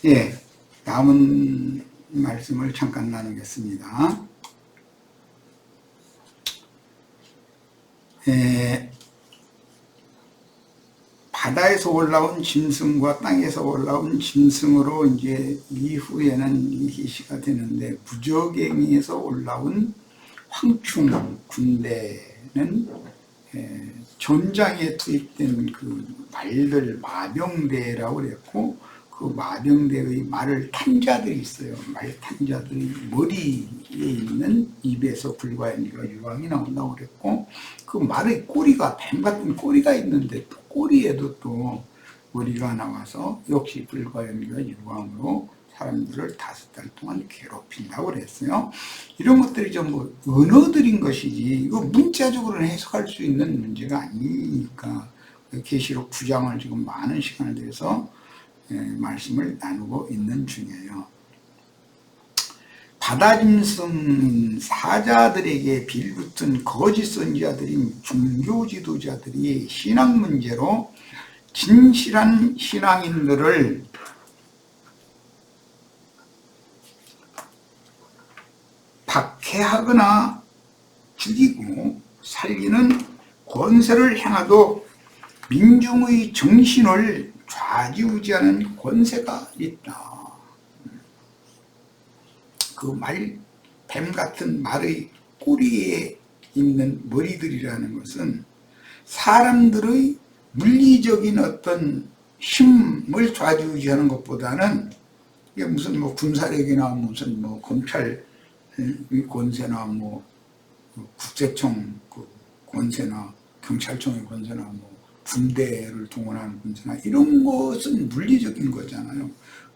예, 남은 말씀을 잠깐 나누겠습니다. 바다에서 올라온 짐승과 땅에서 올라온 짐승으로 이제 이후에는 희시가 되는데, 부적행에서 올라온 황충 군대는 전장에 투입된 그 말들, 마병대라고 그랬고, 그 마병대의 말을 탄 자들이 있어요. 말 탄 자들이 머리에 있는 입에서 불과연기가 유황이 나온다고 그랬고, 그 말의 꼬리가 뱀 같은 꼬리가 있는데 또 꼬리에도 또 머리가 나와서 역시 불과연기가 유황으로 사람들을 5달 동안 괴롭힌다고 그랬어요. 이런 것들이 전부 언어들인 것이지 이거 문자적으로는 해석할 수 있는 문제가 아니니까 계시록 9장을 지금 많은 시간을 들여서 말씀을 나누고 있는 중이에요. 바다짐승인 사자들에게 빌붙은 거짓 선지자들인 종교 지도자들이 신앙 문제로 진실한 신앙인들을 박해하거나 죽이고 살리는 권세를 행하도 민중의 정신을 좌지우지하는 권세가 있다. 그 뱀 같은 말의 꼬리에 있는 머리들이라는 것은 사람들의 물리적인 어떤 힘을 좌지우지하는 것보다는 이게 무슨 뭐 군사력이나 무슨 뭐 검찰 권세나 뭐 국세청 권세나 경찰청의 권세나 뭐 군대를 동원하는 권세나 이런 것은 물리적인 거잖아요.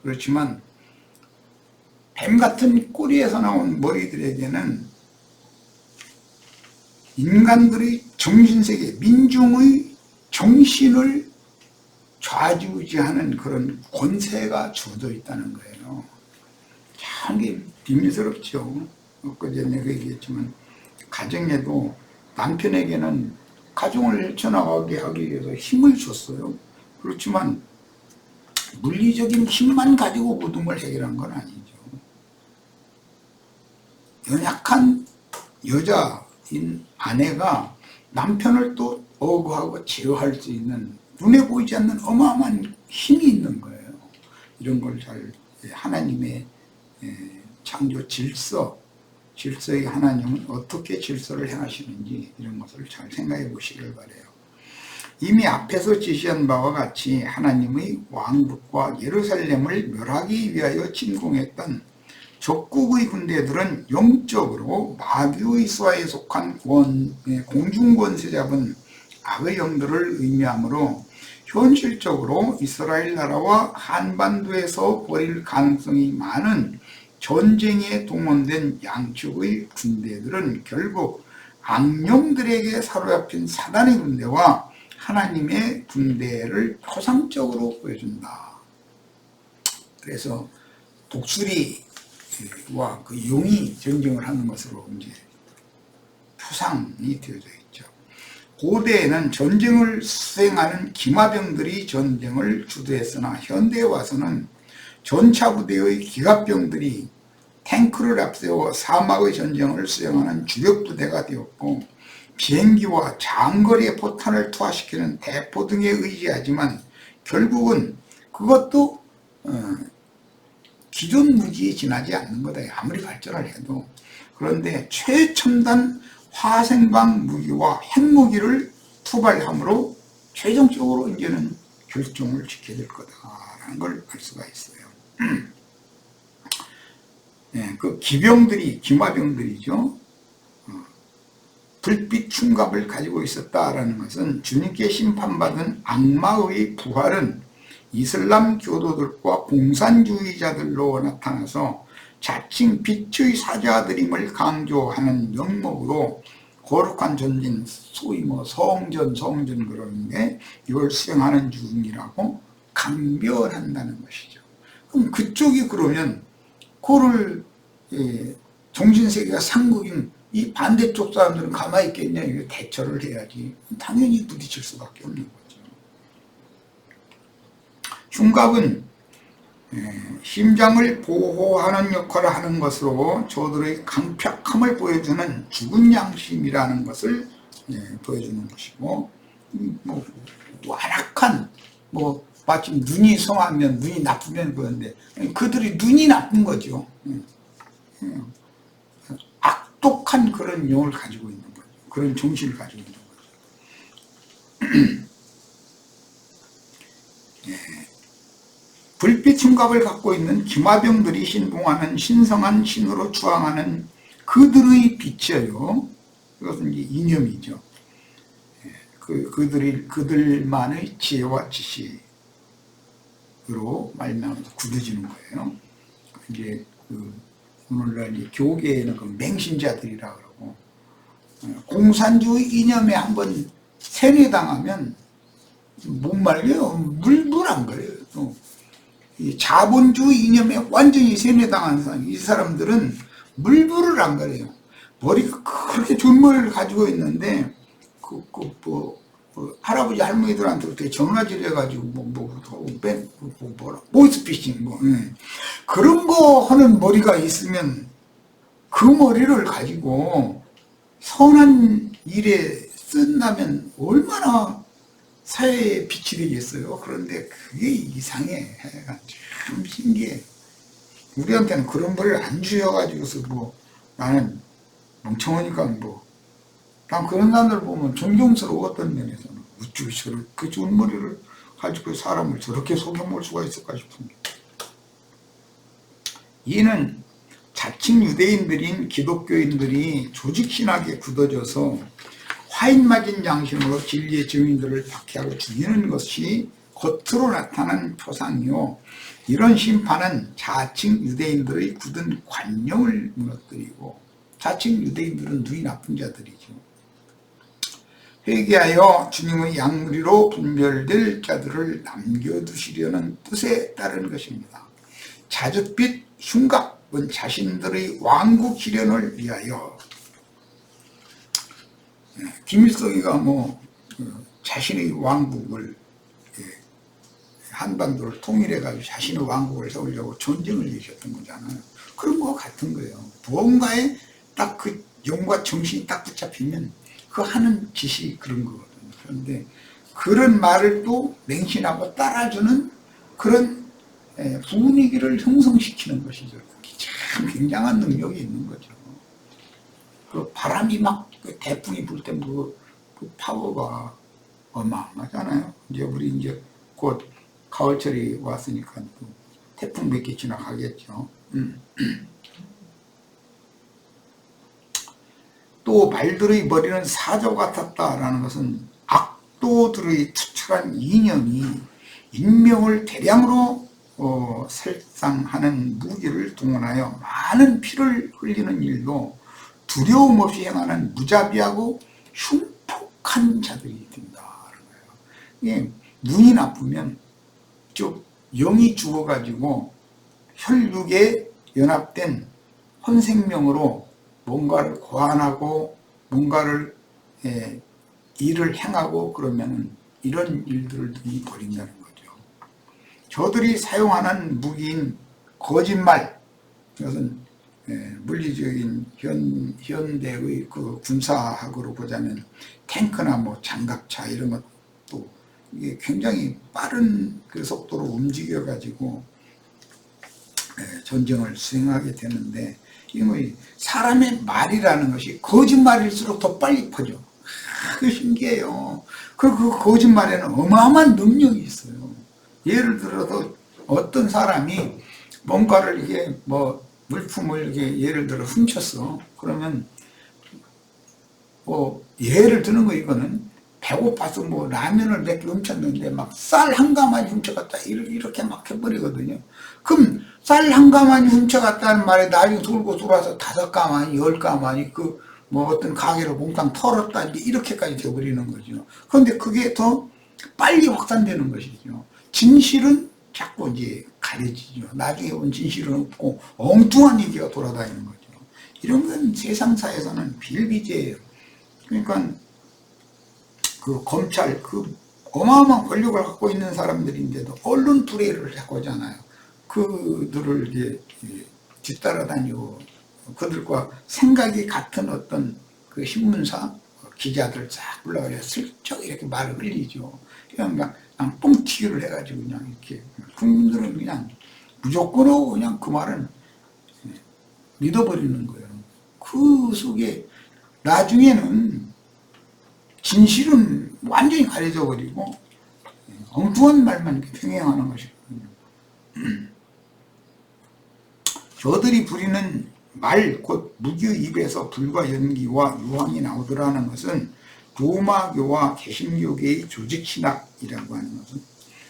그렇지만 뱀 같은 꼬리에서 나온 머리들에게는 인간들의 정신세계, 민중의 정신을 좌지우지하는 그런 권세가 주어져 있다는 거예요. 참 비밀스럽죠. 엊그제 내가 얘기했지만 가정에도 남편에게는 가정을 헤쳐나가게 하기 위해서 힘을 줬어요. 그렇지만 물리적인 힘만 가지고 모든 걸 해결한 건 아니죠. 연약한 여자인 아내가 남편을 또 억울하고 제어할 수 있는 눈에 보이지 않는 어마어마한 힘이 있는 거예요. 이런 걸 잘 하나님의 창조 질서의 하나님은 어떻게 질서를 행하시는지 이런 것을 잘 생각해 보시길 바라요. 이미 앞에서 지시한 바와 같이 하나님의 왕국과 예루살렘을 멸하기 위하여 침공했던 적국의 군대들은 영적으로 마귀의 수하에 속한 공중권세 잡은 악의 영들을 의미하므로 현실적으로 이스라엘 나라와 한반도에서 벌일 가능성이 많은 전쟁에 동원된 양측의 군대들은 결국 악령들에게 사로잡힌 사단의 군대와 하나님의 군대를 표상적으로 보여준다. 그래서 독수리와 그 용이 전쟁을 하는 것으로 이제 표상이 되어져 있죠. 고대에는 전쟁을 수행하는 기마병들이 전쟁을 주도했으나 현대에 와서는 전차부대의 기갑병들이 탱크를 앞세워 사막의 전쟁을 수행하는 주력부대가 되었고, 비행기와 장거리의 포탄을 투하시키는 대포 등에 의지하지만 결국은 그것도 기존 무기에 지나지 않는 거다. 아무리 발전을 해도. 그런데 최첨단 화생방 무기와 핵무기를 투발함으로 최종적으로 이제는 결정을 지켜야 될 거다라는 걸 알 수가 있어요. 그 기마병들이죠. 불빛 흉갑을 가지고 있었다라는 것은 주님께 심판받은 악마의 부활은 이슬람 교도들과 공산주의자들로 나타나서 자칭 빛의 사자들임을 강조하는 명목으로 거룩한 전진, 소위 뭐 성전 그러는데 이걸 수행하는 중이라고 강변한다는 것이죠. 그럼 그쪽이 그러면 그거를 정신세계가 상극인 이 반대쪽 사람들은 가만히 있겠냐? 이거 대처를 해야지. 당연히 부딪힐 수밖에 없는 거죠. 흉갑은 심장을 보호하는 역할을 하는 것으로 저들의 강팍함을 보여주는 죽은 양심이라는 것을 보여주는 것이고, 뭐 완악한, 뭐 마치 눈이 성하면 눈이 나쁘면 그런데 그들이 눈이 나쁜 거죠. 악독한 그런 영을 가지고 있는 거죠. 그런 정신을 가지고 있는 거죠. 불빛 흉갑을 갖고 있는 기마병들이 신봉하는 신성한 신으로 주황하는 그들의 빛이에요. 이것은 이제 이념이죠. 그들만의 지혜와 지식으로 말미암아서 굳어지는 거예요. 이제 오늘날 이제 교계에는 그 맹신자들이라 그러고, 공산주의 이념에 한번 세뇌당하면 못 말려요. 물안 그래요. 또 이 자본주의 이념에 완전히 세뇌당한 사람, 이 사람들은 물불을 안 가려요. 머리가 그렇게 좋은 머리를 가지고 있는데 할아버지 할머니들한테 어떻게 전화질 해가지고 보이스피싱 그런 거 하는 머리가 있으면 그 머리를 가지고 선한 일에 쓴다면 얼마나 사회에 빛이 되겠어요. 그런데 그게 이상해. 참 신기해. 우리한테는 그런 머리를 안 주셔가지고서 뭐 나는 멍청하니까 난 그런 사람들 보면 존경스러워. 어떤 면에서는 어쩌고 저렇게 좋은 머리를 가지고 사람을 저렇게 속여볼 수가 있을까 싶습니다. 이는 자칭 유대인들인 기독교인들이 조직신학에 굳어져서 화인 맞은 양심으로 진리의 증인들을 박해하고 죽이는 것이 겉으로 나타난 표상이요, 이런 심판은 자칭 유대인들의 굳은 관념을 무너뜨리고, 자칭 유대인들은 눈이 나쁜 자들이죠. 회개하여 주님의 양리로 분별될 자들을 남겨두시려는 뜻에 따른 것입니다. 자줏빛 흉갑은 자신들의 왕국 실현을 위하여, 김일성이가 자신의 왕국을, 한반도를 통일해가지고 자신의 왕국을 세우려고 전쟁을 일으켰던 거잖아요. 그런 거 같은 거예요. 무언가에 딱 그 영과 정신이 딱 붙잡히면 그 하는 짓이 그런 거거든요. 그런데 그런 말을 또 맹신하고 따라주는 그런 분위기를 형성시키는 것이죠. 참 굉장한 능력이 있는 거죠. 그 바람이 막 대풍이 불 때 그 파워가 어마어마하잖아요. 이제 우리 이제 곧 가을철이 왔으니까 또 태풍 몇 개 지나가겠죠. 또 말들의 머리는 사조 같았다라는 것은 악도들의 투철한 이념이 인명을 대량으로 살상하는 무기를 동원하여 많은 피를 흘리는 일도 두려움 없이 행하는 무자비하고 흉폭한 자들이 된다는 거예요. 이게 눈이 나쁘면 즉 영이 죽어가지고 혈육에 연합된 혼생명으로 뭔가를 고안하고 뭔가를 일을 행하고 그러면 이런 일들을 눈이 버린다는 거죠. 저들이 사용하는 무기인 거짓말, 이것은 물리적인 현대의 그 군사학으로 보자면 탱크나 장갑차 이런 것도 이게 굉장히 빠른 그 속도로 움직여 가지고 전쟁을 수행하게 되는데, 이 사람의 말이라는 것이 거짓말일수록 더 빨리 퍼져. 그게 신기해요. 그리고 그 거짓말에는 어마어마한 능력이 있어요. 예를 들어서 어떤 사람이 뭔가를 이게 물품을 이렇게 예를 들어 훔쳤어. 그러면 예를 드는 거, 이거는 배고파서 라면을 몇 개 훔쳤는데 막 쌀 한 가마니 훔쳐갔다 이렇게 막 해버리거든요. 그럼 쌀 한 가마니 훔쳐갔다는 말에 나중에 돌고 돌아서 5가마니 10가마니 어떤 가게를 몽땅 털었다 이렇게까지 돼버리는 거죠. 그런데 그게 더 빨리 확산되는 것이죠. 진실은 자꾸 이제 가려지죠. 나중에 온 진실은 없고 엉뚱한 얘기가 돌아다니는 거죠. 이런 건 세상사에서는 비일비재예요. 그러니까 그 검찰, 그 어마어마한 권력을 갖고 있는 사람들인데도 언론 불애를 자꾸 하잖아요. 그들을 이제 뒤따라다니고 그들과 생각이 같은 어떤 그 신문사 기자들 쫙 불러가지고 슬쩍 이렇게 말을 흘리죠. 그냥 뻥튀기를 해가지고 그냥 이렇게 국민들은 그냥 무조건으로 그냥 그 말은 믿어버리는 거예요. 그 속에 나중에는 진실은 완전히 가려져 버리고 엉뚱한 말만 이렇게 평행하는 것이거든요. 저들이 부리는 말, 곧 무교 입에서 불과 연기와 유황이 나오더라는 것은 로마교와 개신교계의 조직신학이라고 하는 것은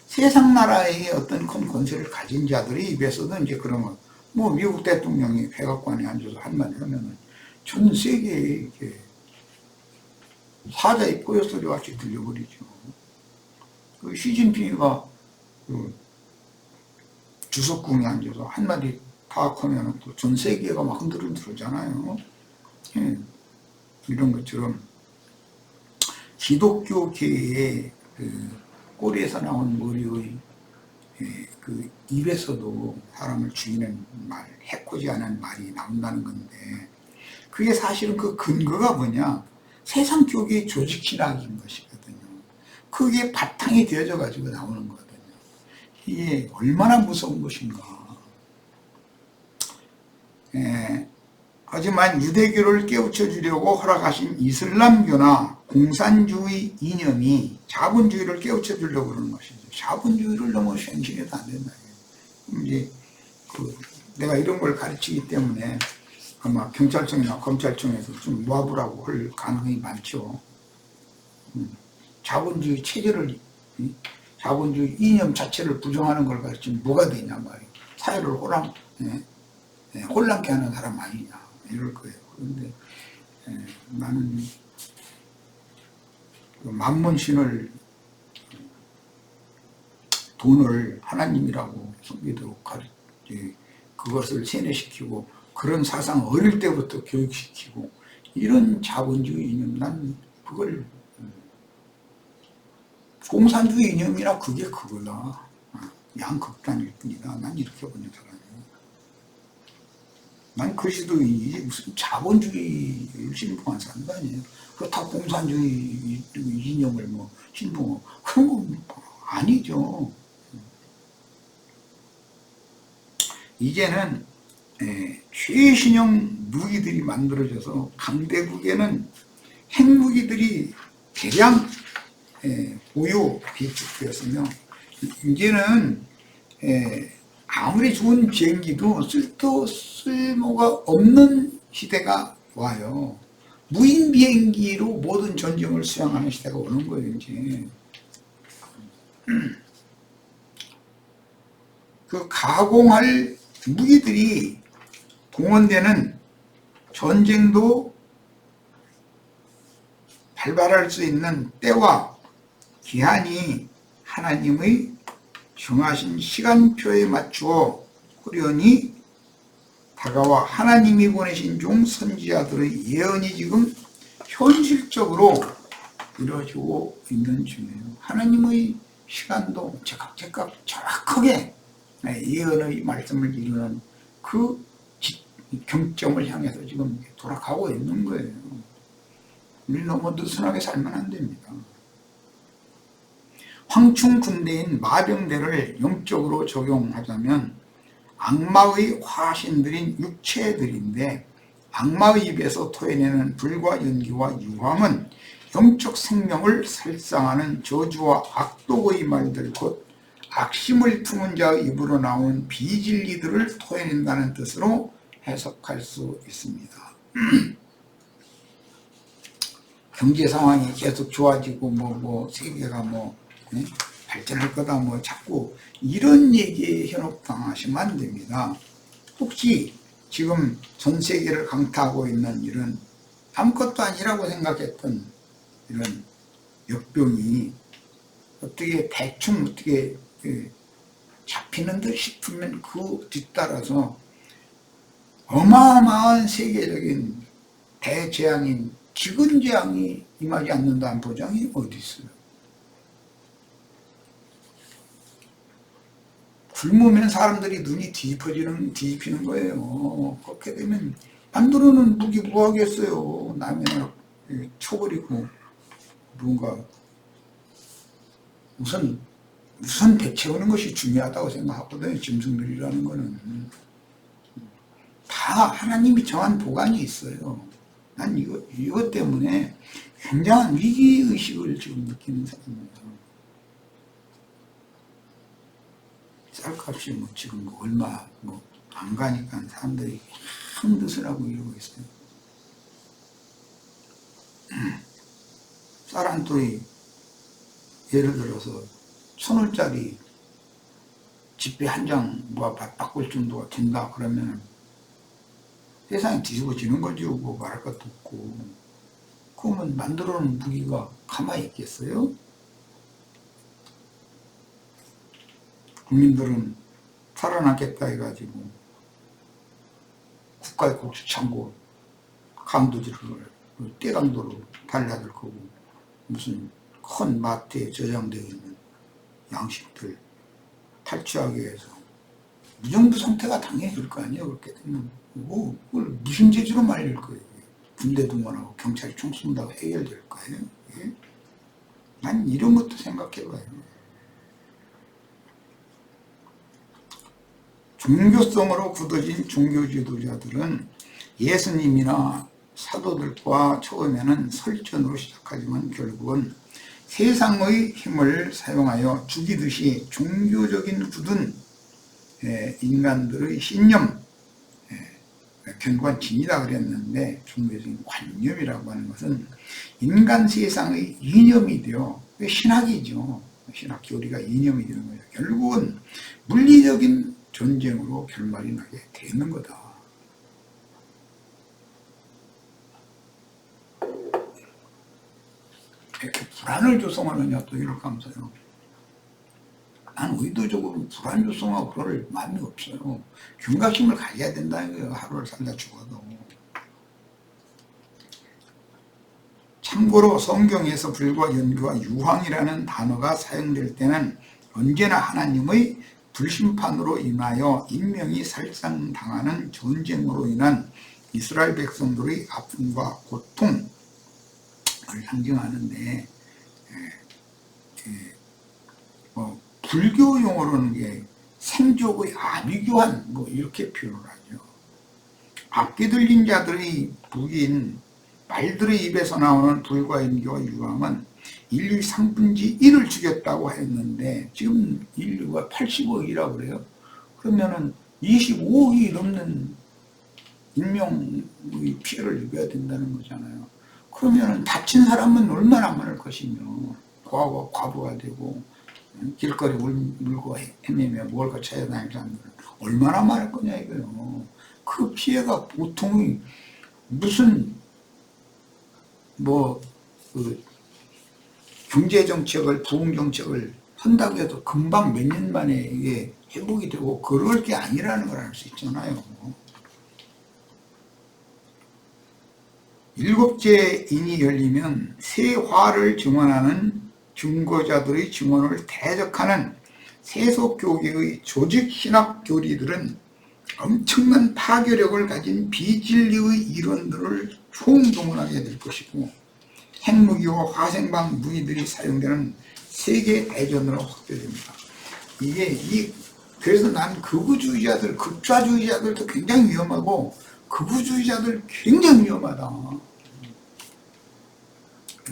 세상 나라의 어떤 큰 권세를 가진 자들의 입에서도 이제 그런 거, 뭐 미국 대통령이 백악관에 앉아서 한마디 하면은 전 세계에 이렇게 사자의 뽀여소리 같이 들려버리죠. 그 시진핑이가 그 주석궁에 앉아서 한마디 파악하면 또 전 세계가 막 흔들흔들하잖아요. 예. 이런 것처럼 기독교계의 그 꼬리에서 나온 머리의 그 입에서도 사람을 죽이는 말, 해코지 않은 말이 나온다는 건데 그게 사실은 그 근거가 뭐냐? 세상 교계의 조직신학인 것이거든요. 그게 바탕이 되어져 가지고 나오는 거거든요. 이게 얼마나 무서운 것인가. 하지만 유대교를 깨우쳐 주려고 허락하신 이슬람교나 공산주의 이념이 자본주의를 깨우쳐 주려고 그러는 것이죠. 자본주의를 너무 생신해도 안 된다. 이제 내가 이런 걸 가르치기 때문에 아마 경찰청이나 검찰청에서 좀 모아보라고 할 가능성이 많죠. 자본주의 체제를, 자본주의 이념 자체를 부정하는 걸 가르치면 뭐가 되냐 말이에요. 사회를 혼란케 하는 사람 아니냐 이럴 거예요. 그런데 나는 그 만문신을 돈을 하나님이라고 섬기도록 그것을 세뇌시키고 그런 사상 어릴 때부터 교육시키고 이런 자본주의 이념 난 그걸 공산주의 이념이나 그게 그거다. 양극단일 뿐이다. 난 이렇게 보는 사람이에요. 난 그리스도인이 무슨 자본주의를 신봉한 사람도 아니에요. 그렇다고 공산주의 이념을 뭐 신봉하고 그런 거 아니죠. 이제는 최신형 무기들이 만들어져서 강대국에는 핵무기들이 대량 보유 비축되었으며 이제는 아무리 좋은 비행기도 쓸모가 없는 시대가 와요. 무인 비행기로 모든 전쟁을 수행하는 시대가 오는 거예요. 이제 그 가공할 무기들이 동원되는 전쟁도 발발할 수 있는 때와 기한이 하나님의 정하신 시간표에 맞추어 호련히 다가와 하나님이 보내신 종 선지자들의 예언이 지금 현실적으로 이루어지고 있는 중이에요. 하나님의 시간도 제각 정확하게 예언의 말씀을 이루는 그 경점을 향해서 지금 돌아가고 있는 거예요. 우리 너무 느슨하게 살면 안 됩니다. 황충 군대인 마병대를 영적으로 적용하자면 악마의 화신들인 육체들인데 악마의 입에서 토해내는 불과 연기와 유황은 영적 생명을 살상하는 저주와 악독의 말들 곧 악심을 품은 자의 입으로 나온 비진리들을 토해낸다는 뜻으로 해석할 수 있습니다. 경제 상황이 계속 좋아지고 세계가 발전할 거다 자꾸 이런 얘기에 현혹당하시면 안 됩니다. 혹시 지금 전 세계를 강타하고 있는 이런 아무것도 아니라고 생각했던 이런 역병이 대충 어떻게 잡히는 듯 싶으면 그 뒤따라서 어마어마한 세계적인 대재앙인 기근재앙이 임하지 않는다는 보장이 어디 있어요? 굶으면 사람들이 눈이 뒤집히는 거예요. 그렇게 되면 만들어는 무기 뭐 하겠어요. 남의 나라 쳐버리고. 뭔가 우선 배 채우는 것이 중요하다고 생각하거든요. 짐승들이라는 거는 다 하나님이 정한 보관이 있어요. 난 이것 때문에 굉장한 위기의식을 지금 느끼는 사람입니다. 쌀값이 뭐 지금 얼마 안 가니까 사람들이 큰 뜻을 하고 이러고 있어요. 쌀 한 톨이 예를 들어서 1,000원짜리 집회 한 장 바꿀 정도가 된다 그러면 세상이 뒤집어지는 거죠. 뭐 말할 것도 없고. 그러면 만들어 놓은 무기가 가만히 있겠어요? 국민들은 살아남겠다 해가지고 국가의 공수창고 강도들을 떼강도로 달려들 거고 무슨 큰 마트에 저장되어 있는 양식들 탈취하기 위해서 무정부 상태가 당연히 거 아니에요. 그렇게 되면 그걸 무슨 재주로 말릴 거예요. 군대 동원하고 경찰이 총 쏜다고 해결될 거예요. 예? 난 이런 것도 생각해봐요. 종교성으로 굳어진 종교 지도자들은 예수님이나 사도들과 처음에는 설전으로 시작하지만 결국은 세상의 힘을 사용하여 죽이듯이 종교적인 굳은 인간들의 신념, 견고한 진이다 그랬는데 종교적인 관념이라고 하는 것은 인간 세상의 이념이 되어 신학이죠. 신학 교리가 이념이 되는 거죠. 결국은 물리적인 전쟁으로 결말이 나게 되는 거다. 이렇게 불안을 조성하느냐 또 이럴 감사요. 난 의도적으로 불안 조성하고 그럴 마음이 없어요. 경각심을 가져야 된다는 거예요. 하루를 살다 죽어도. 참고로 성경에서 불과 연교와 유황이라는 단어가 사용될 때는 언제나 하나님의 불심판으로 인하여 인명이 살상당하는 전쟁으로 인한 이스라엘 백성들의 아픔과 고통을 상징하는데 불교 용어로는 게 생족의 아비규환 이렇게 표현을 하죠. 앞게 들린 자들의 무기인 말들의 입에서 나오는 불과 연교와 유황은 인류의 3분의 1을 죽였다고 했는데 지금 인류가 80억이라고 그래요. 그러면은 25억이 넘는 인명의 피해를 입어야 된다는 거잖아요. 그러면은 다친 사람은 얼마나 많을 것이며 과부가 되고 길거리 물고 헤매며 먹을 거 찾아다닐 사람들은 얼마나 많을 거냐 이거요. 그 피해가 보통의 무슨 경제정책을 부흥정책을 한다고 해도 금방 몇 년 만에 이게 회복이 되고 그럴 게 아니라는 걸 알 수 있잖아요. 7째 인이 열리면 새 화를 증언하는 증거자들의 증언을 대적하는 세속교계의 조직신학 교리들은 엄청난 파괴력을 가진 비진리의 이론들을 총동원하게 될 것이고 핵무기와 화생방 무기들이 사용되는 세계 대전으로 확대됩니다. 그래서 난 극우주의자들, 극좌주의자들도 굉장히 위험하고 극우주의자들 굉장히 위험하다.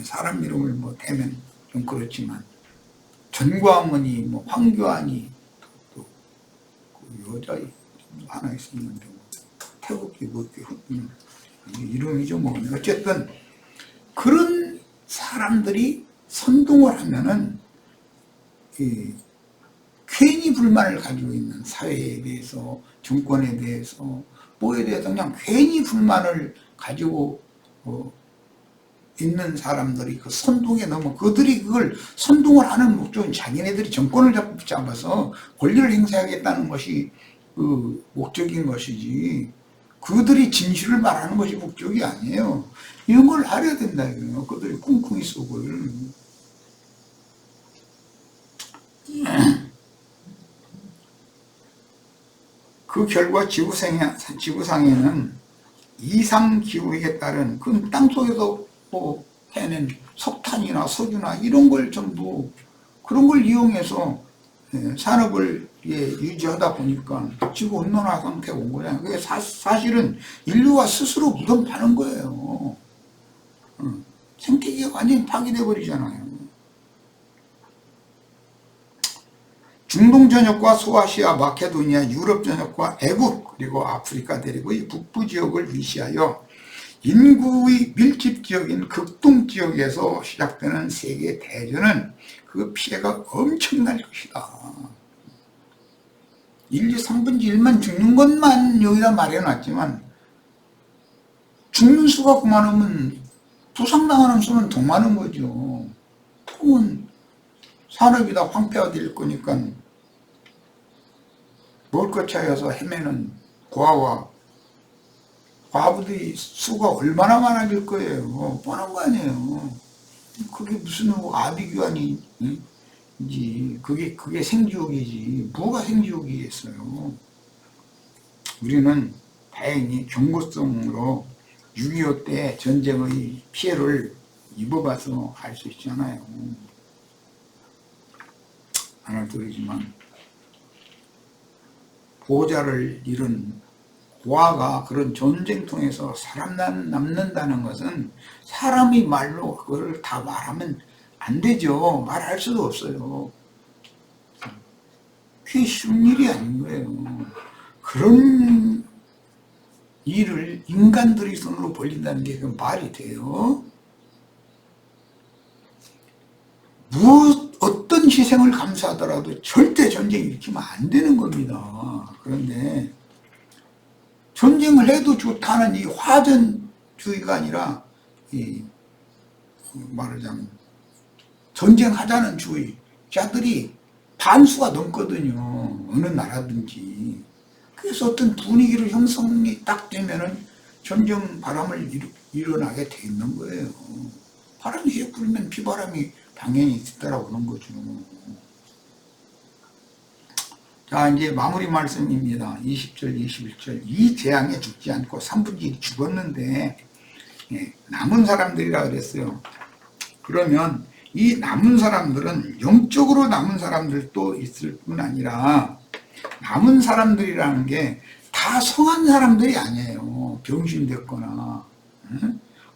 사람 이름을 대면 좀 그렇지만 전광훈이 황교안이 또 그 여자 하나 있었는데 태국이 이름이죠 어쨌든 그런 사람들이 선동을 하면은 괜히 불만을 가지고 있는 사회에 대해서 정권에 대해서 뭐에 대해서 그냥 괜히 불만을 가지고 있는 사람들이 그 선동에 넘어 그들이 그걸 선동을 하는 목적은 자기네들이 정권을 잡아서 권리를 행사하겠다는 것이 그 목적인 것이지 그들이 진실을 말하는 것이 목적이 아니에요. 이런 걸 알아야 된다 이거예요. 그들이 꿍꿍이 속을. 그 결과 지구상에는 이상기후에 따른 그 땅속에서 뭐 해낸 석탄이나 석유나 이런 걸 전부 그런 걸 이용해서 산업을 유지하다 보니까 지구온난화 상태가 온 거잖아요. 그게 사실은 인류가 스스로 무덤 파는 거예요. 생태계가 완전히 파괴돼 버리잖아요. 중동 전역과 소아시아, 마케도니아, 유럽 전역과 애국, 그리고 아프리카 대륙의 북부 지역을 위시하여 인구의 밀집 지역인 극동 지역에서 시작되는 세계 대전은 그 피해가 엄청날 것이다. 인류 3분의 1만 죽는 것만 여기다 말해놨지만 죽는 수가 그만하면 부상당하는 수는 더 많은 거죠. 통은 산업이 다 황폐화될 거니까 먹을 것 차여서 헤매는 과부들이 수가 얼마나 많아질 거예요. 뻔한 거 아니에요. 그게 무슨 아비규환이지. 그게 생지옥이지. 뭐가 생지옥이겠어요. 우리는 다행히 경고성으로 6.25 때 전쟁의 피해를 입어봐서 알 수 있잖아요. 안 할 소리지만 보호자를 잃은 고아가 그런 전쟁통에서 살아남는다는 것은 사람이 말로 그걸 다 말하면 안 되죠. 말할 수도 없어요. 그게 쉬운 일이 아닌 거예요. 그런 일을 인간들의 손으로 벌린다는 게 말이 돼요? 어떤 희생을 감수하더라도 절대 전쟁 일으키면 안 되는 겁니다. 그런데 전쟁을 해도 좋다는 이 화전주의가 아니라 말하자면 전쟁하자는 주의자들이 반수가 넘거든요. 어느 나라든지. 그래서 어떤 분위기를 형성이 딱 되면은 전쟁 바람을 일어나게 돼 있는 거예요. 바람이 불면 비바람이 당연히 뒤따라오는 거죠. 자, 이제 마무리 말씀입니다. 20절, 21절. 이 재앙에 죽지 않고 3분의 1이 죽었는데 남은 사람들이라 그랬어요. 그러면 이 남은 사람들은 영적으로 남은 사람들도 있을 뿐 아니라 남은 사람들이라는 게 다 성한 사람들이 아니에요. 병신됐거나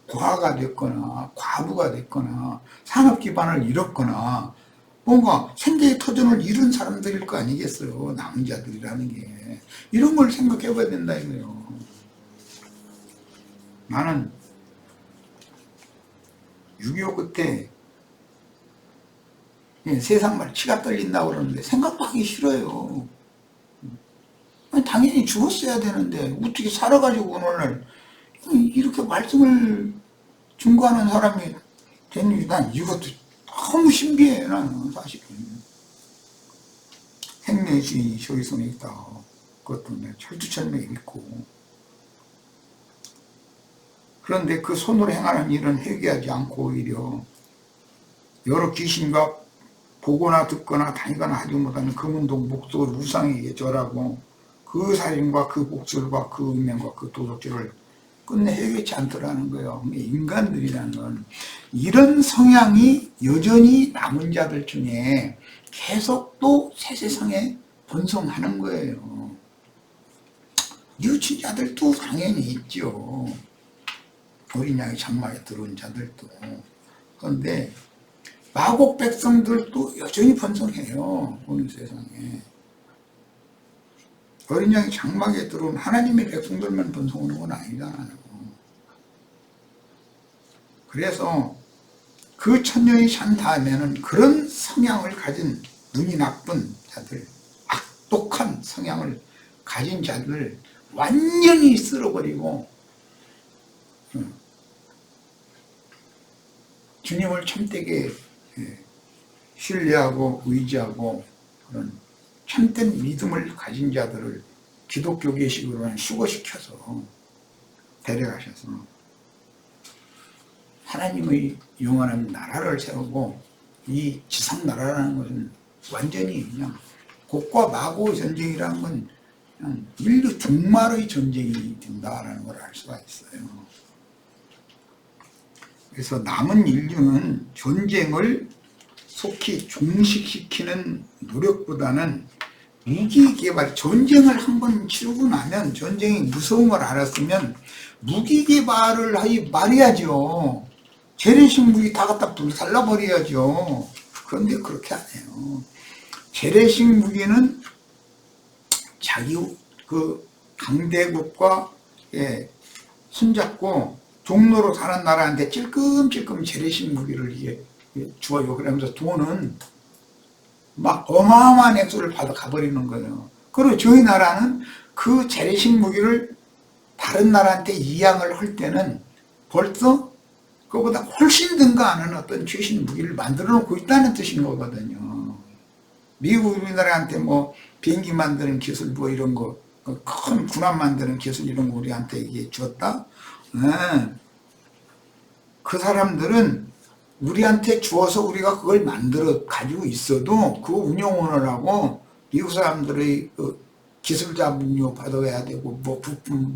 고아가 됐거나 과부가 됐거나 산업 기반을 잃었거나 뭔가 생계의 터전을 잃은 사람들일 거 아니겠어요. 남은 자들이라는 게. 이런 걸 생각해 봐야 된다 이거예요. 나는 6.25 끝에 세상 말 치가 떨린다고 그러는데 생각도 하기 싫어요. 당연히 죽었어야 되는데 어떻게 살아가지고 오늘날 이렇게 말씀을 증거하는 사람이 됐는지 난 이것도 너무 신기해. 나는 사실은 생명의 효의성이 있다. 그것도 내가 철두철미하게 믿고. 그런데 그 손으로 행하는 일은 회개하지 않고 오히려 여러 귀신과 보거나 듣거나 다니거나 하지 못하는 금운동 목적을 우상에게 절하고 그 살인과 그 복술과 그 음행과 그 도덕질을 끝내 해결치 않더라는 거예요. 인간들이라는 건 이런 성향이 여전히 남은 자들 중에 계속 또 새 세상에 번성하는 거예요. 뉘우친 자들도 당연히 있죠. 어린 양의 장막에 들어온 자들도. 그런데 마곡 백성들도 여전히 번성해요. 오늘 세상에. 어린 양의 장막에 들어온 하나님의 백성들만 번성하는 건 아니잖아요. 그래서 그 천년이 찬 다음에는 그런 성향을 가진 눈이 나쁜 자들, 악독한 성향을 가진 자들을 완전히 쓸어버리고 주님을 참되게 신뢰하고 의지하고 그런 참된 믿음을 가진 자들을 기독교계식으로는 수거시켜서 데려가셔서 하나님의 영원한 나라를 세우고 이 지상나라라는 것은 완전히 그냥 곡과 마고의 전쟁이라는 건 인류 종말의 전쟁이 된다라는 걸 알 수가 있어요. 그래서 남은 인류는 전쟁을 속히 종식시키는 노력보다는 무기 개발, 전쟁을 한번 치르고 나면 전쟁이 무서운 걸 알았으면 무기 개발을 말해야죠. 재래식 무기 다 갖다 불살라버려야죠. 그런데 그렇게 안 해요. 재래식 무기는 자기 그 강대국과 손잡고 종로로 사는 나라한테 찔끔찔끔 재래식 무기를 이게 주어요. 그러면서 돈은 막 어마어마한 액수를 받아 가버리는 거예요. 그리고 저희 나라는 그 재래식 무기를 다른 나라한테 이양을 할 때는 벌써 그보다 훨씬 능가하는 어떤 최신 무기를 만들어 놓고 있다는 뜻인 거거든요. 미국 우리나라한테 뭐 비행기 만드는 기술 뭐 이런 거, 큰 군함 만드는 기술 이런 거 우리한테 이게 주었다? 그 사람들은 우리한테 주어서 우리가 그걸 만들어 가지고 있어도 그 운영을 하고 미국 사람들의 그 기술 자문료 받아야 되고 뭐 부품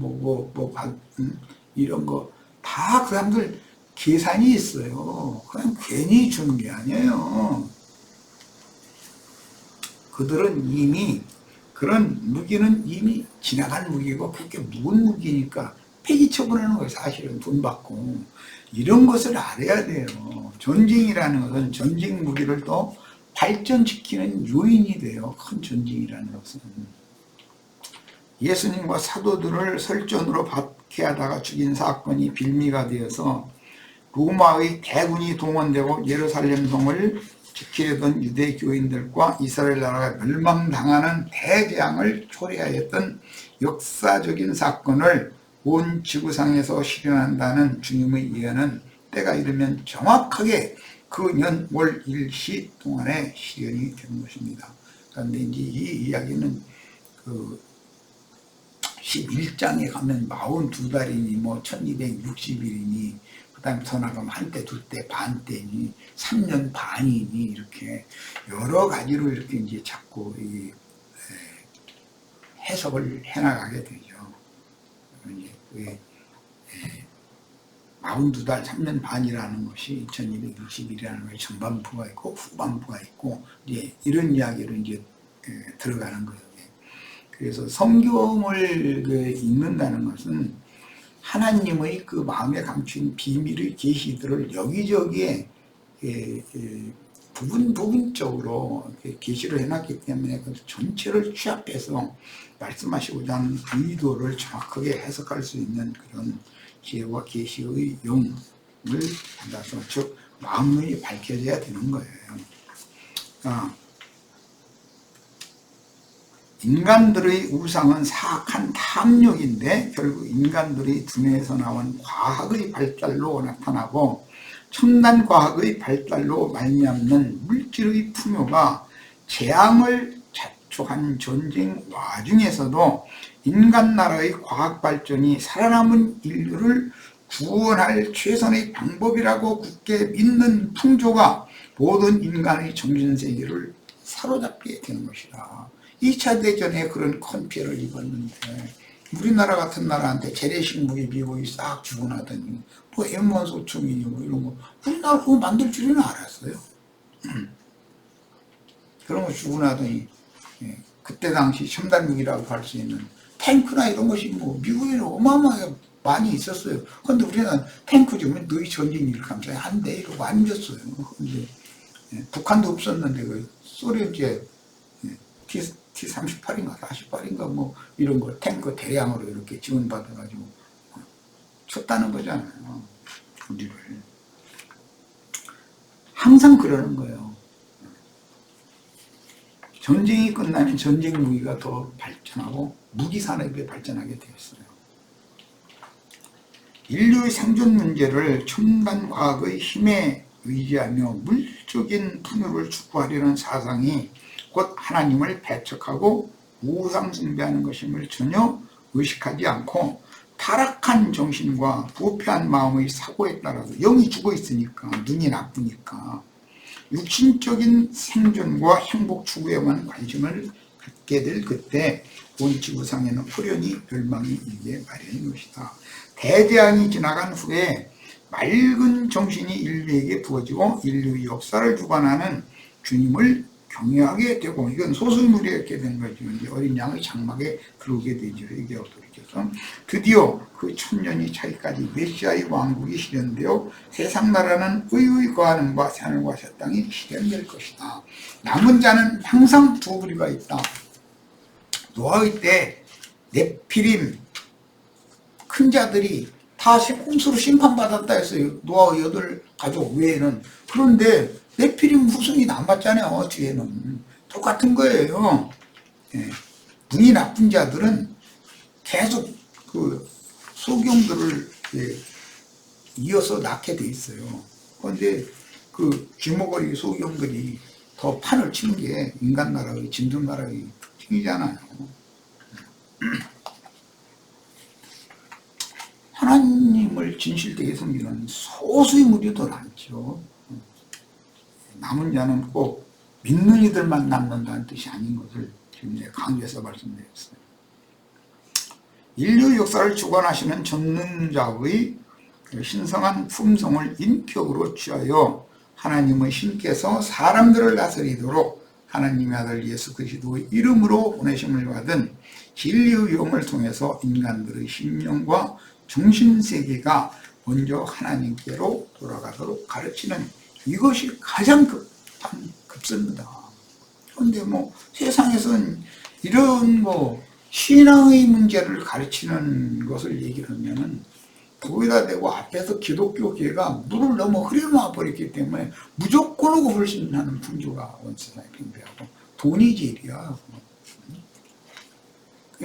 이런 거 다 그 사람들 계산이 있어요. 그냥 괜히 주는 게 아니에요. 그들은 이미 그런 무기는 이미 지나간 무기고 그게 묵은 무기니까 폐기 처분하는 거예요. 사실은 돈 받고. 이런 것을 알아야 돼요. 전쟁이라는 것은 전쟁 무기를 또 발전시키는 요인이 돼요. 큰 전쟁이라는 것은. 예수님과 사도들을 설전으로 박해하다가 죽인 사건이 빌미가 되어서 로마의 대군이 동원되고 예루살렘 성을 지키려던 유대 교인들과 이스라엘 나라가 멸망당하는 대재앙을 초래하였던 역사적인 사건을 온 지구상에서 실현한다는 주님의 예언은 때가 이르면 정확하게 그 년 월 일시 동안에 실현이 되는 것입니다. 그런데 이제 이 이야기는 그 11장에 가면 42달이니 뭐 1260일이니 그 다음에 더 나가면 한때, 두때, 반때니 3년 반이니 이렇게 여러 가지로 이렇게 이제 자꾸 이 해석을 해나가게 되죠. 이제 42달 3년 반이라는 것이 1260일이라는 것이 전반부가 있고 후반부가 있고 이제 이런 이야기로 이제 들어가는 거예요. 그래서 성경을 읽는다는 것은 하나님의 그 마음에 감춘 비밀의 계시들을 여기저기에 부분적으로 계시를 해놨기 때문에 그 전체를 취합해서 말씀하시고자 하는 의도를 정확하게 해석할 수 있는 그런 지혜와 계시의 용을 받아서 즉 마음이 밝혀져야 되는 거예요. 인간들의 우상은 사악한 탐욕인데 결국 인간들의 두뇌에서 나온 과학의 발달로 나타나고 첨단 과학의 발달로 말미암는 물질의 풍요가 재앙을 자초한 전쟁 와중에서도 인간 나라의 과학 발전이 살아남은 인류를 구원할 최선의 방법이라고 굳게 믿는 풍조가 모든 인간의 정신세계를 사로잡게 되는 것이다. 2차 대전에 그런 큰 피해를 입었는데 우리나라 같은 나라한테 재래식 무기 미국이 싹 주고 나더니 뭐 M1 소총이니 뭐 이런 거 우리나라 그거 만들 줄은 알았어요. 그런 거 주고 나더니 그때 당시 첨단 무기라고 할 수 있는 탱크나 이런 것이 뭐 미국에는 어마어마하게 많이 있었어요. 근데 우리는 탱크 주면 너희 전쟁 일을 감사해 한 대 이러고 안 줬어요. 근데 북한도 없었는데 그 소련제 T-38인가 48인가 뭐 이런 걸 탱크 대량으로 이렇게 지원받아가지고 쳤다는 거잖아요. 우리를. 항상 그러는 거예요. 전쟁이 끝나면 전쟁 무기가 더 발전하고 무기 산업이 발전하게 되었어요. 인류의 생존 문제를 첨단 과학의 힘에 의지하며 물적인 풍요를 추구하려는 사상이 곧 하나님을 배척하고 우상 숭배하는 것임을 전혀 의식하지 않고 타락한 정신과 부패한 마음의 사고에 따라서 영이 죽어 있으니까 눈이 나쁘니까 육신적인 생존과 행복 추구에만 관심을 갖게 될 그때 온 지구상에는 후련히 멸망이 일게 마련인 것이다. 대재앙이 지나간 후에 맑은 정신이 인류에게 부어지고 인류의 역사를 주관하는 주님을 경외하게 되고, 이건 소수인물이었게 된 거죠. 이제 어린 양의 장막에 들어오게 되죠. 회개하고 돌이켜서 드디어 그 천년이 차기까지 메시아의 왕국이 실현되어 세상 나라는 의의 거하는 바 하늘과 새 땅이 실현될 것이다. 남은 자는 항상 두 부류가 있다. 노아의 때 네피림 큰 자들이 다 홍수로 심판받았다 했어요. 노아의 8가족 외에는. 그런데 네피림 후손이 남았잖아요. 뒤에는 똑같은 거예요. 예. 운이 나쁜 자들은 계속 그 소경들을 이어서 낳게 돼 있어요. 그런데 그 쥐모거리 소경들이 더 판을 치는 게 인간 나라의 진동 나라의 특징이잖아요. 하나님을 진실되게 섬기는 소수의 무리도 많죠. 남은 자는 꼭 믿는 이들만 남는다는 뜻이 아닌 것을 지금 제가 강조해서 말씀드렸어요. 인류 역사를 주관하시는 전능자의 신성한 품성을 인격으로 취하여 하나님의 신께서 사람들을 다스리도록 하나님의 아들 예수 그리스도의 이름으로 보내심을 받은 진리의 영을 통해서 인간들의 심령과 정신세계가 먼저 하나님께로 돌아가도록 가르치는, 이것이 가장 급습니다. 그런데 뭐 세상에서는 이런 신앙의 문제를 가르치는 것을 얘기를 하면은 거기다 대고 앞에서 기독교계가 물을 너무 흐려놓아 버렸기 때문에 무조건 오고 불신하는 풍조가 온 세상에 팽배하고 돈이 제일이야.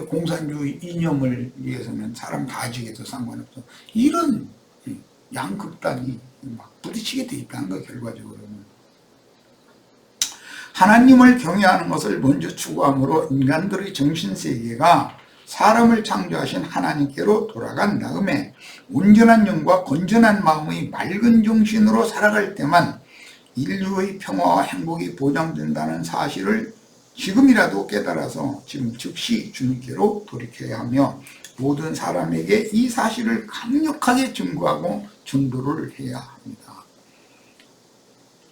공산주의 이념을 위해서는 사람 다 죽여도 상관없어. 이런 양극단이 막 부딪히게 돼 있다는 거, 결과적으로는. 하나님을 경외하는 것을 먼저 추구함으로 인간들의 정신세계가 사람을 창조하신 하나님께로 돌아간 다음에 온전한 영과 건전한 마음의 맑은 정신으로 살아갈 때만 인류의 평화와 행복이 보장된다는 사실을 지금이라도 깨달아서 지금 즉시 주님께로 돌이켜야 하며 모든 사람에게 이 사실을 강력하게 증거하고 전도를 해야 합니다.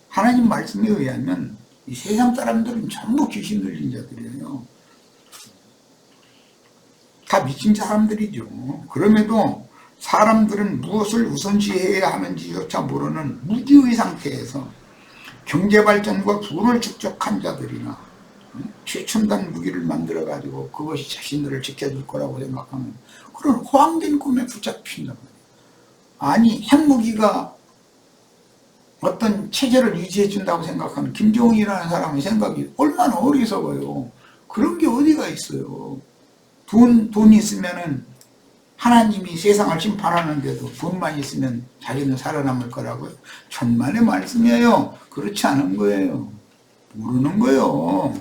하나님 말씀에 의하면 이 세상 사람들은 전부 귀신 들린 자들이에요. 다 미친 사람들이죠. 그럼에도 사람들은 무엇을 우선시해야 하는지조차 모르는 무지의 상태에서 경제발전과 부를 축적한 자들이나 최첨단 무기를 만들어가지고 그것이 자신들을 지켜줄 거라고 생각하는 그런 호황된 꿈에 붙잡힌단 말이에요. 아니, 핵무기가 어떤 체제를 유지해준다고 생각하는 김정은이라는 사람의 생각이 얼마나 어리석어요. 그런 게 어디가 있어요. 돈이 있으면은 하나님이 세상을 심판하는데도 돈만 있으면 자기는 살아남을 거라고요. 천만의 말씀이에요. 그렇지 않은 거예요. 모르는 거예요.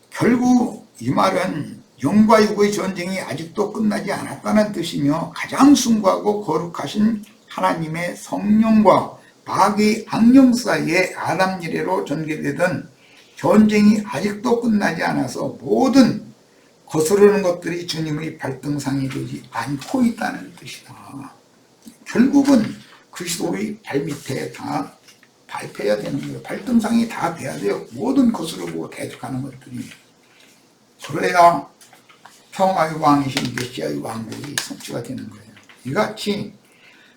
결국 이 말은 영과 육의 전쟁이 아직도 끝나지 않았다는 뜻이며 가장 숭고하고 거룩하신 하나님의 성령과 마귀의 악령 사이에 아담 이래로 전개되던 전쟁이 아직도 끝나지 않아서 모든 거스르는 것들이 주님의 발등상이 되지 않고 있다는 뜻이다. 결국은 그리스도의 발밑에 다 밟혀야 되는 거예요. 발등상이 다 돼야 돼요. 모든 거스르고 대적하는 것들이. 그래야 평화의 왕이신 메시아의 왕국이 성취가 되는 거예요. 이같이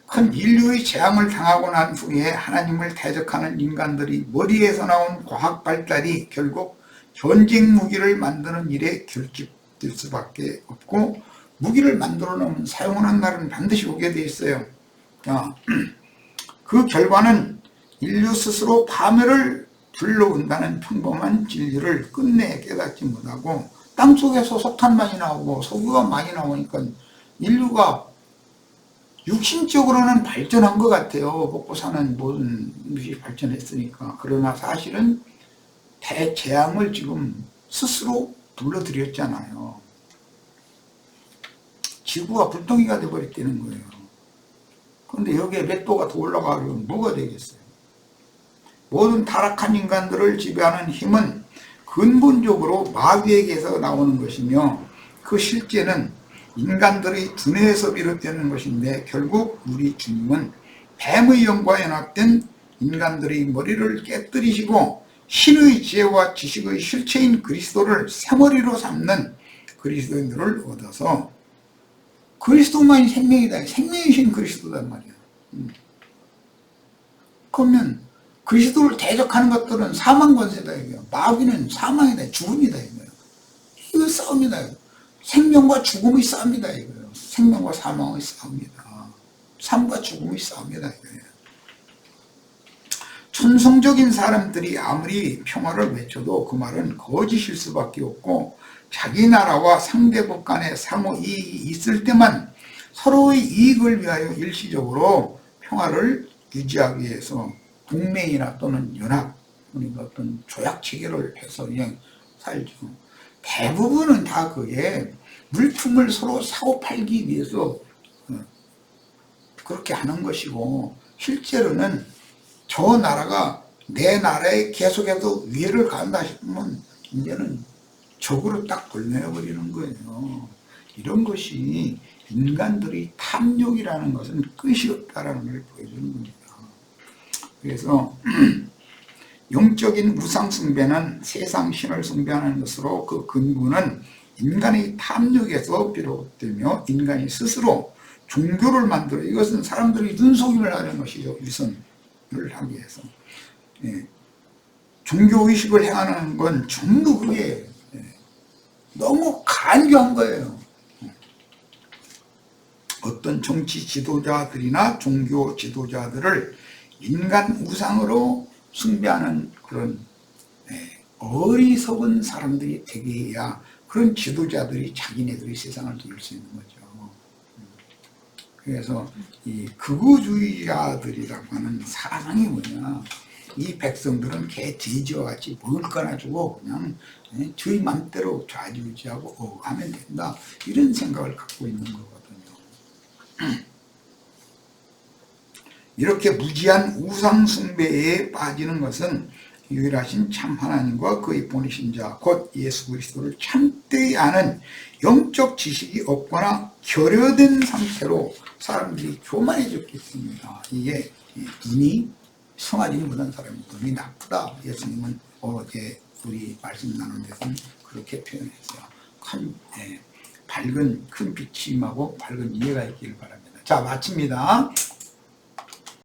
큰 인류의 재앙을 당하고 난 후에 하나님을 대적하는 인간들이 머리에서 나온 과학 발달이 결국 전쟁 무기를 만드는 일에 결집될 수밖에 없고, 무기를 만들어 놓으면 사용하는 날은 반드시 오게 돼 있어요. 그 결과는 인류 스스로 파멸을 불러온다는 평범한 진리를 끝내 깨닫지 못하고 땅속에서 석탄만이 나오고 석유가 많이 나오니까 인류가 육신적으로는 발전한 것 같아요. 먹고 사는 모든 것이 발전했으니까. 그러나 사실은 대재앙을 지금 스스로 불러들였잖아요. 지구가 불덩이가 돼버렸다는 거예요. 그런데 여기에 몇 도가 더 올라가면 뭐가 되겠어요? 모든 타락한 인간들을 지배하는 힘은 근본적으로 마귀에게서 나오는 것이며 그 실제는 인간들의 두뇌에서 비롯되는 것인데 결국 우리 주님은 뱀의 영과 연합된 인간들의 머리를 깨뜨리시고 신의 지혜와 지식의 실체인 그리스도를 새머리로 삼는 그리스도인들을 얻어서 그리스도만이 생명이다. 생명이신 그리스도단 말이야. 그러면 그리스도를 대적하는 것들은 사망 권세다 이거예요. 마귀는 사망이다. 죽음이다 이거예요. 이거 싸움이다. 이거. 생명과 죽음의 싸움이다 이거예요. 생명과 사망의 싸움이다. 삶과 죽음의 싸움이다 이거예요. 천성적인 사람들이 아무리 평화를 외쳐도 그 말은 거짓일 수밖에 없고 자기 나라와 상대국 간에 상호 이익이 있을 때만 서로의 이익을 위하여 일시적으로 평화를 유지하기 위해서 동맹이나 또는 연합, 그러니까 어떤 조약 체계를 해서 그냥 살죠. 대부분은 다 그게 물품을 서로 사고 팔기 위해서 그렇게 하는 것이고 실제로는 저 나라가 내 나라에 계속해서 위해를 가한다 싶으면 이제는 적으로 딱 걸려버리는 거예요. 이런 것이 인간들의 탐욕이라는 것은 끝이 없다라는 걸 보여주는 겁니다. 그래서 영적인 우상 숭배는 세상 신을 숭배하는 것으로 그 근본은 인간의 탐욕에서 비롯되며 인간이 스스로 종교를 만들어 이것은 사람들이 눈속임을 하는 것이죠. 위선을 하기 위해서. 종교의식을 행하는 건 전부 그게 너무 간교한 거예요. 어떤 정치 지도자들이나 종교 지도자들을 인간 우상으로 숭배하는 그런 어리석은 사람들이 되게 해야 그런 지도자들이 자기네들이 세상을 돌릴 수 있는 거죠. 그래서 이 극우주의자들이라고 하는 사상이 뭐냐, 이 백성들은 개 돼지와 같이 먹을 거나 주고 그냥 저희 맘대로 좌지우지하고 하면 된다, 이런 생각을 갖고 있는 거거든요. 이렇게 무지한 우상 숭배에 빠지는 것은 유일하신 참 하나님과 그의 보내신 자 곧 예수 그리스도를 참되이 아는 영적 지식이 없거나 결여된 상태로 사람들이 교만해졌기 때문이다. 이게 눈이 성아진이 못한 사람이 눈이 나쁘다. 예수님은 어제 우리 말씀 나눈 데서는 그렇게 표현했어요. 밝은 큰 빛이 임하고 밝은 이해가 있기를 바랍니다. 자, 마칩니다.